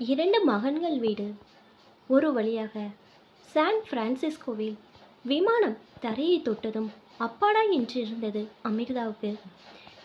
2 மகன்கள் வீடு. ஒரு வழியாக சான் பிரான்சிஸ்கோவில் விமானம் தரையை தொட்டதும் அப்பாடா என்றிருந்தது அமிர்தாவுக்கு.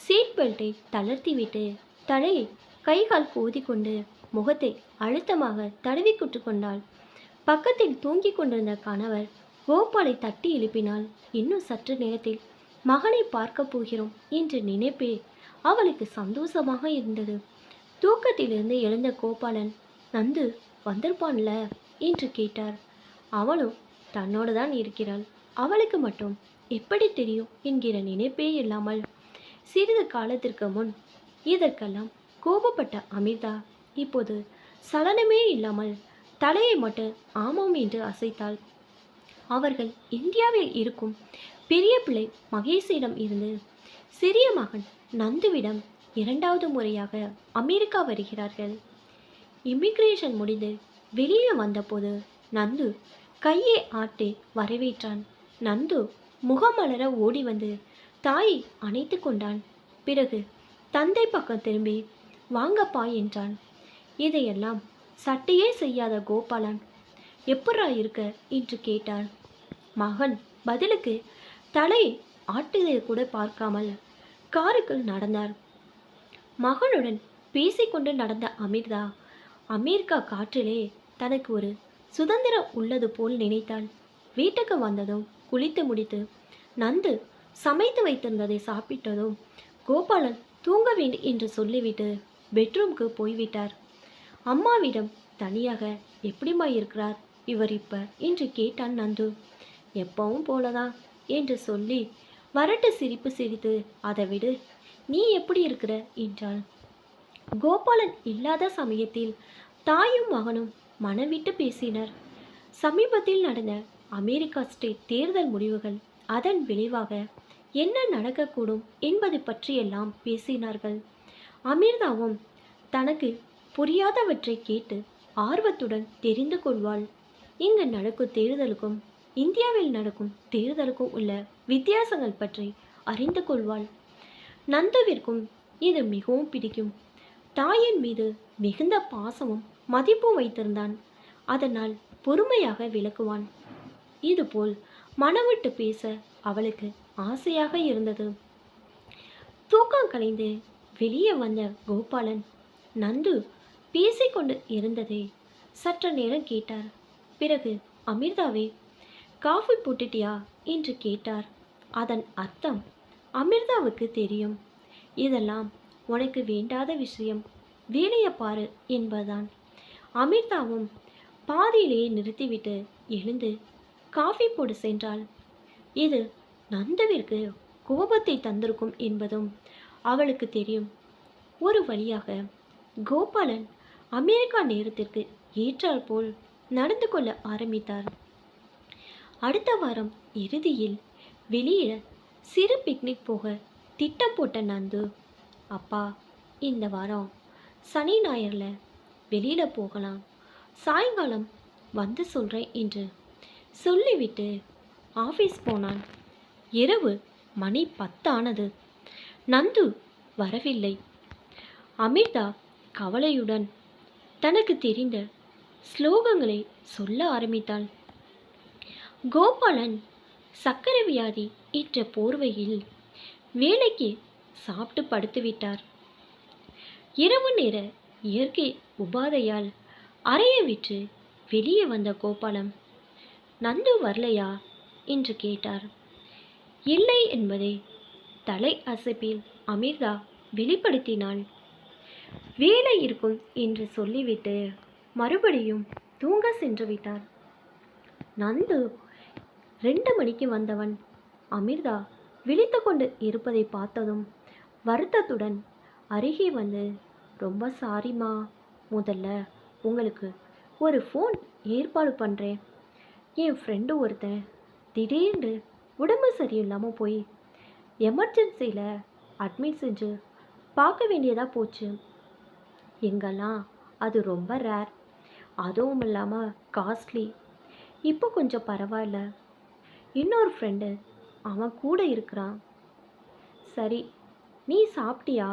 சீட் பெல்ட்டை தளர்த்திவிட்டு தலையை கைகால் கோதிக்கொண்டு முகத்தை அழுத்தமாக தடவிக்குட்டு கொண்டாள். பக்கத்தில் தூங்கிக் கொண்டிருந்த கணவர் கோபாலை தட்டி எழுப்பினாள். இன்னும் சற்று நேரத்தில் மகனை பார்க்க போகிறோம் என்ற நினைப்பே அவளுக்கு சந்தோஷமாக இருந்தது. தூக்கத்திலிருந்து எழுந்த கோபாலன், நந்து வந்திருப்பான்ல என்று கேட்டார். அவளும் தன்னோடு தான் இருக்கிறாள், அவளுக்கு மட்டும் எப்படி தெரியும் என்கிற நினைப்பே இல்லாமல் சிறிது காலத்திற்கு முன் இதற்கெல்லாம் கோபப்பட்ட அமிர்தா இப்போது சலனமே இல்லாமல் தலையை மட்டும் ஆமாம் என்று அசைத்தாள். அவர்கள் இந்தியாவில் இருக்கும் பெரிய பிள்ளை மகேஷிடம் இருந்து சிறிய மகன் நந்துவிடம் 2வது முறையாக அமெரிக்கா வருகிறார்கள். இமிகிரேஷன் முடிந்து வெளியே வந்தபோது நந்து கையை ஆட்டி வரவேற்றான். நந்து முகமலர ஓடி வந்து தாயை அணைத்து கொண்டான். பிறகு தந்தை பக்கம் திரும்பி வாங்கப்பா என்றான். இதையெல்லாம் சட்டையே செய்யாத கோபாலன் எப்படா இருக்க என்று கேட்டார். மகன் பதிலுக்கு தலையை ஆட்டுவதை கூட பார்க்காமல் காருக்குள் நடந்தார். மகனுடன் பேசிக்கொண்டு நடந்த அமிர்தா அமெரிக்கா காற்றிலே தனக்கு ஒரு சுதந்திரம் உள்ளது போல் நினைத்தாள். வீட்டுக்கு வந்ததும் குளித்து முடித்து நந்து சமைத்து வைத்திருந்ததை சாப்பிட்டதும் கோபாலன் தூங்க வேண்டும் என்று சொல்லிவிட்டு பெட்ரூம்க்கு போய்விட்டார். அம்மாவிடம் தனியாக எப்படிமா இருக்கிறார் இவர் இப்ப என்று கேட்டான் நந்து. எப்பவும் போலதான் என்று சொல்லி வரட்டு சிரிப்பு சிரித்து, அதை விடு, நீ எப்படி இருக்கிற என்றாள். கோபாலன் இல்லாத சமயத்தில் தாயும் மகனும் மனவிட்டு பேசினர். சமீபத்தில் நடந்த அமெரிக்கா ஸ்டேட் தேர்தல் முடிவுகள், அதன் விளைவாக என்ன நடக்கக்கூடும் என்பதை பற்றியெல்லாம் பேசினார்கள். அமிர்தாவும் தனக்கு புரியாதவற்றை கேட்டு ஆர்வத்துடன் தெரிந்து கொள்வாள். இங்கு நடக்கும் தேர்தலுக்கும் இந்தியாவில் நடக்கும் தேர்தலுக்கும் உள்ள வித்தியாசங்கள் பற்றி அறிந்து கொள்வாள். நந்துவிற்கும் இது மிகவும் பிடிக்கும். தாயின் மீது மிகுந்த பாசமும் மதிப்பும் வைத்திருந்தான். அதனால் பொறுமையாக விளக்குவான். இதுபோல் மனவிட்டு பேச அவளுக்கு ஆசையாக இருந்தது. தூக்கம் கலைந்து வெளியே வந்த கோபாலன் நந்து பேசிக்கொண்டு இருந்ததை சற்று நேரம் கேட்டார். பிறகு, அமிர்தாவே, காஃபி போட்டுட்டியா என்று கேட்டார். அதன் அர்த்தம் அமிர்தாவுக்கு தெரியும். இதெல்லாம் உனக்கு வேண்டாத விஷயம், வேலையை பாரு என்பதுதான். அமிர்தாவும் பாதியிலேயே நிறுத்திவிட்டு எழுந்து காஃபி போடு சென்றாள். இது நந்துவிற்கு கோபத்தை தந்திருக்கும் என்பதும் அவளுக்கு தெரியும். ஒரு வழியாக கோபாலன் அமெரிக்கா நேரத்திற்கு ஏற்றால் போல் நடந்து கொள்ள ஆரம்பித்தார். அடுத்த வாரம் இறுதியில் வெளியே சிறு பிக்னிக் போக திட்டம் போட்ட நந்து, அப்பா, இந்த வாரம் சனி ஞாயிறில் வெளியில் போகலாம், சாயங்காலம் வந்து சொல்கிறேன் என்று சொல்லிவிட்டு ஆஃபீஸ் போனான். இரவு மணி 10 ஆனது. நந்து வரவில்லை. அமிர்தா கவலையுடன் தனக்கு தெரிந்த ஸ்லோகங்களை சொல்ல ஆரம்பித்தாள். கோபாலன் சக்கரை வியாதி என்ற போர்வையில் வேலைக்கு சாப்பிட்டு படுத்துவிட்டார். இரவு நேர இயற்கை உபாதையால் அறையை விட்டு வெளியே வந்த கோபாலம், நந்து வரலையா என்று கேட்டார். இல்லை என்பதை தலை அசைப்பில் அமிர்தா வெளிப்படுத்தினாள். வேலை இருக்கும் என்று சொல்லிவிட்டு மறுபடியும் தூங்க சென்று விட்டார். நந்து 2 மணிக்கு வந்தவன் அமிர்தா விழித்து கொண்டு இருப்பதை பார்த்ததும் வருத்தத்துடன் அருகே வந்து, ரொம்ப சாரிம்மா, முதல்ல உங்களுக்கு ஒரு ஃபோன் ஏற்பாடு பண்ணுறேன். என் ஃப்ரெண்டு ஒருத்தன் திடீர்னு உடம்பு சரியில்லாமல் போய் எமர்ஜென்சியில் அட்மிட் செஞ்சு பார்க்க வேண்டியதாக போச்சு. எங்கெல்லாம் அது ரொம்ப ரேர், அதுவும் இல்லாமல் காஸ்ட்லி. இப்போ கொஞ்சம் பரவாயில்ல. இன்னொரு ஃப்ரெண்டு அவன் கூட இருக்கிறான். சரி, நீ சாப்பிட்டியா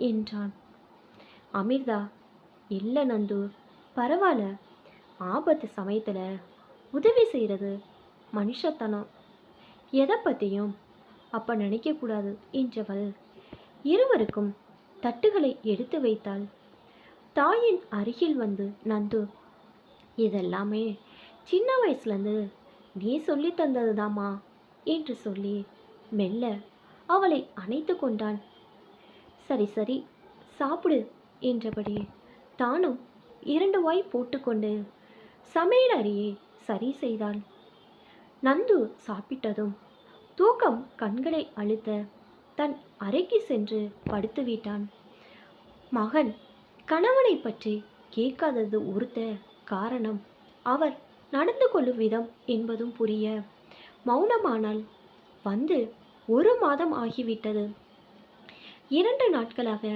என்றான். அமிர்தா, இல்லை நந்து, பரவாயில்ல. ஆபத்து சமயத்தில் உதவி செய்கிறது மனுஷத்தனம். எதை பற்றியும் அப்போ நினைக்கக்கூடாது என்றவள் இருவருக்கும் தட்டுகளை எடுத்து வைத்தாள். தாயின் அருகில் வந்து நந்து, இதெல்லாமே சின்ன வயசுலேருந்து நீ சொல்லி தந்ததுதாம்மா என்று சொல்லி மெல்ல அவளை அணைத்து கொண்டான். சரி சரி சாப்பிடு என்றபடி தானும் 2 வாய் போட்டுக்கொண்டு சமையல் அறையை சரி செய்தாள். நந்து சாப்பிட்டதும் தூக்கம் கண்களை அழுத்த தன் அறைக்கு சென்று படுத்துவிட்டான். மகன் கணவனை பற்றி கேட்காதது உறுத்த காரணம் அவர் நடந்து கொள்ளும் விதம் என்பதும் புரிய மௌனமானால். வந்து 1 மாதம் ஆகிவிட்டது. 2 நாட்களாக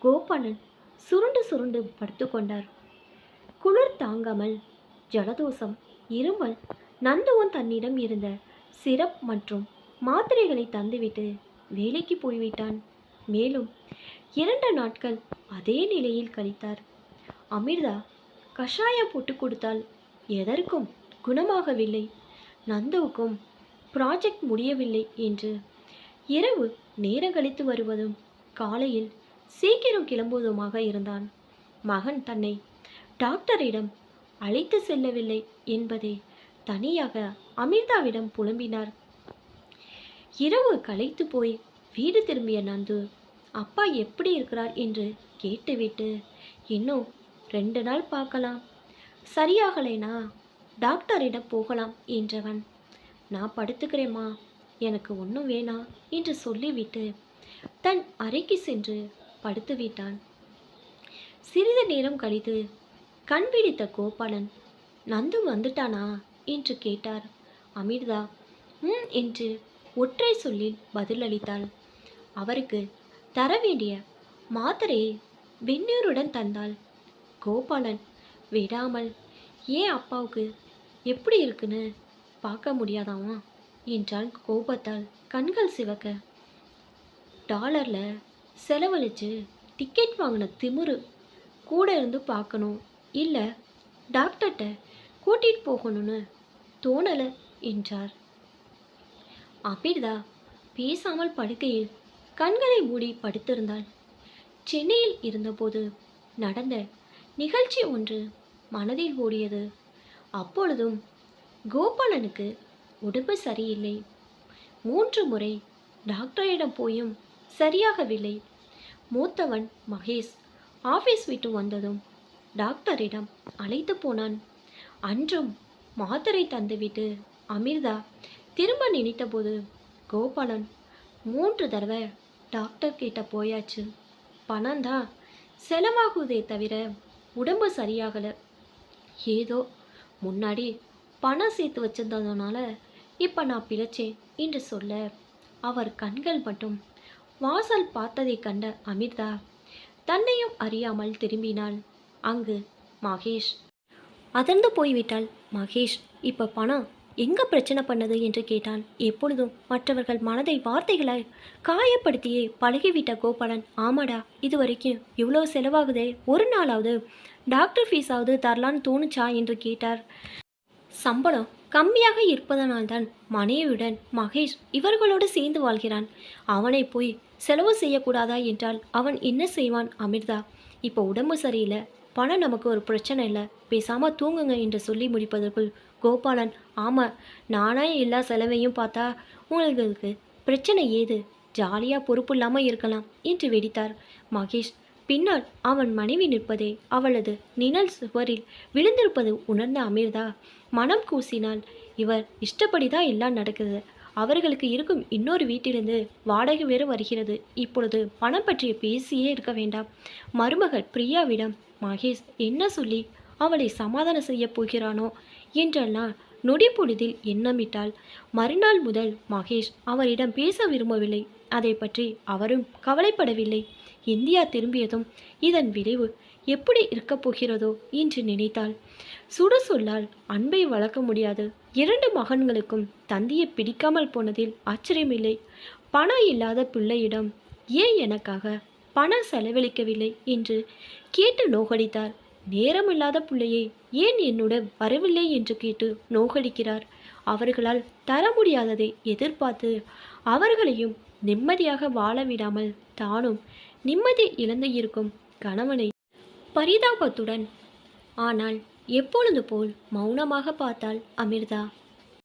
கோபாலன் சுருண்டு சுருண்டு படுத்து கொண்டார். குளிர் தாங்காமல் ஜலதோஷம், இருமல். நந்துவன் தன்னிடம் இருந்த சிரப் மற்றும் மாத்திரைகளை தந்துவிட்டு வேலைக்கு போய்விட்டான். மேலும் 2 நாட்கள் அதே நிலையில் கழித்தார். அமிர்தா கஷாயம் போட்டு கொடுத்தால் எதற்கும் குணமாகவில்லை. நந்துவுக்கும் ப்ராஜெக்ட் முடியவில்லை என்று இரவு நேரம் கழித்து வருவதும் காலையில் சீக்கிரம் கிளம்புவதுமாக இருந்தான். மகன் தன்னை டாக்டரிடம் அழைத்து செல்லவில்லை என்பதை தனியாக அமிர்தாவிடம் புலம்பினார். இரவு களைத்து போய் வீடு திரும்பிய நந்து அப்பா எப்படி இருக்கிறார் என்று கேட்டுவிட்டு, இன்னும் 2 நாள் பார்க்கலாம், சரியாகலைனா டாக்டரிடம் போகலாம் என்றவன், நான் படுத்துக்கிறேம்மா, எனக்கு ஒன்றும் வேணாம் என்று சொல்லிவிட்டு தன் அறைக்கு சென்று படுத்துவிட்டான். சிறிது நேரம் கழித்து கண் விழித்த கோபாலன், நந்து வந்துட்டானா என்று கேட்டார். அமிர்தா என்று ஒற்றை சொல்லில் பதிலளித்தாள். அவருக்கு தர வேண்டிய மாத்திரையை வெந்நீருடன் தந்தாள். கோபாலன் விடாமல், ஏன் அப்பாவுக்கு எப்படி இருக்குன்னு பார்க்க முடியாதாமா என்றான் கோபத்தால் கண்கள் சிவக்க. டாலரில் செலவழித்து டிக்கெட் வாங்கின திமிரு கூட இருந்து பார்க்கணும், இல்லை டாக்டர்கிட்ட கூட்டிகிட்டு போகணும்னு தோணலை என்றார். அமிர்தா பேசாமல் படுக்கையில் கண்களை மூடி படுத்திருந்தாள். சென்னையில் இருந்தபோது நடந்த நிகழ்ச்சி ஒன்று மனதில் ஓடியது. அப்பொழுதும் கோபாலனுக்கு உடம்பு சரியில்லை. 3 முறை டாக்டரிடம் போயும் சரியாகவில்லை. மூத்தவன் மகேஷ் ஆஃபீஸ் விட்டு வந்ததும் டாக்டரிடம் அழைத்து போனான். அன்றும் மாத்திரை தந்துவிட்டு அமிர்தா திரும்ப நினைத்தபோது கோபாலன் 3 தடவை டாக்டர் கிட்ட போயாச்சு. பணம்தான் செலவாகுதே தவிர உடம்பு சரியாகலை. ஏதோ முன்னாடி பணம் சேர்த்து வச்சிருந்ததுனால இப்போ நான் பிழைச்சேன் என்று சொல்ல, அவர் கண்கள் மட்டும் வாசல் பார்த்ததை கண்ட அமிர்தா தன்னையும் அறியாமல் திரும்பினாள். அங்கு மகேஷ். அதிர்ந்து போய்விட்டாள். மகேஷ் இப்போ பணம் எங்கே பிரச்சனை பண்ணது என்று கேட்டான். எப்பொழுதும் மற்றவர்கள் மனதை வார்த்தைகளாய் காயப்படுத்தியே பழகிவிட்ட கோபாலன், ஆமாடா, இது வரைக்கும் இவ்வளோ செலவாகுதே, ஒரு நாளாவது டாக்டர் ஃபீஸாவது தரலான்னு தோணுச்சா என்று கேட்டார். சம்பளம் கம்மியாக இருப்பதனால்தான் மனைவியுடன் மகேஷ் இவர்களோடு சேர்ந்து வாழ்கிறான். அவனை போய் செலவு செய்யக்கூடாதா என்றால் அவன் என்ன செய்வான்? அமிர்தா, இப்போ உடம்பு சரியில்லை, பணம் நமக்கு ஒரு பிரச்சனை இல்லை, பேசாமல் தூங்குங்க என்று சொல்லி முடிப்பதற்குள் கோபாலன், ஆமாம், நானே எல்லா செலவையும் பார்த்தா உங்களுக்கு பிரச்சனை ஏது, ஜாலியாக பொறுப்பு இல்லாமல் இருக்கலாம் என்று வெடித்தார். மகேஷ் பின்னால் அவன் மனைவி நிற்பதை, அவளது நிழல் சுவரில் விழுந்திருப்பது உணர்ந்த அமிர்தா மனம் கூசினாள். இவர் இஷ்டப்படி தான் எல்லாம் நடக்குது. அவர்களுக்கு இருக்கும் இன்னொரு வீட்டிலிருந்து வாடகை வேறு வருகிறது. இப்பொழுது பணம் பற்றிய பேசியே இருக்க வேண்டாம். மருமகள் பிரியாவிடம் மகேஷ் என்ன சொல்லி அவளை சமாதானம் செய்ய போகிறானோ என்றெல்லாம் நொடி பொழுதில் எண்ணமிட்டாள். மறுநாள் முதல் மகேஷ் அவரிடம் பேச விரும்பவில்லை. அதை பற்றி அவரும் கவலைப்படவில்லை. இந்தியா திரும்பியதும் இதன் விளைவு எப்படி இருக்கப் போகிறதோ என்று நினைத்தாள். சுடு சொல்லால் அன்பை வளர்க்க முடியாது. 2 மகன்களுக்கும் தந்தியை பிடிக்காமல் போனதில் ஆச்சரியமில்லை. பணம் இல்லாத பிள்ளையிடம் ஏன் எனக்காக பணம் செலவழிக்கவில்லை என்று கேட்டு நோகடித்தார். நேரமில்லாத பிள்ளையை ஏன் என்னுடன் வரவில்லை என்று கேட்டு நோகடிக்கிறார். அவர்களால் தர முடியாததை எதிர்பார்த்து அவர்களையும் நிம்மதியாக வாழ விடாமல் தானும் நிம்மதி இழந்து இருக்கும் கணவனை பரிதாபத்துடன் ஆனால் எப்பொழுது போல் மௌனமாக பார்த்தாள் அமிர்தா.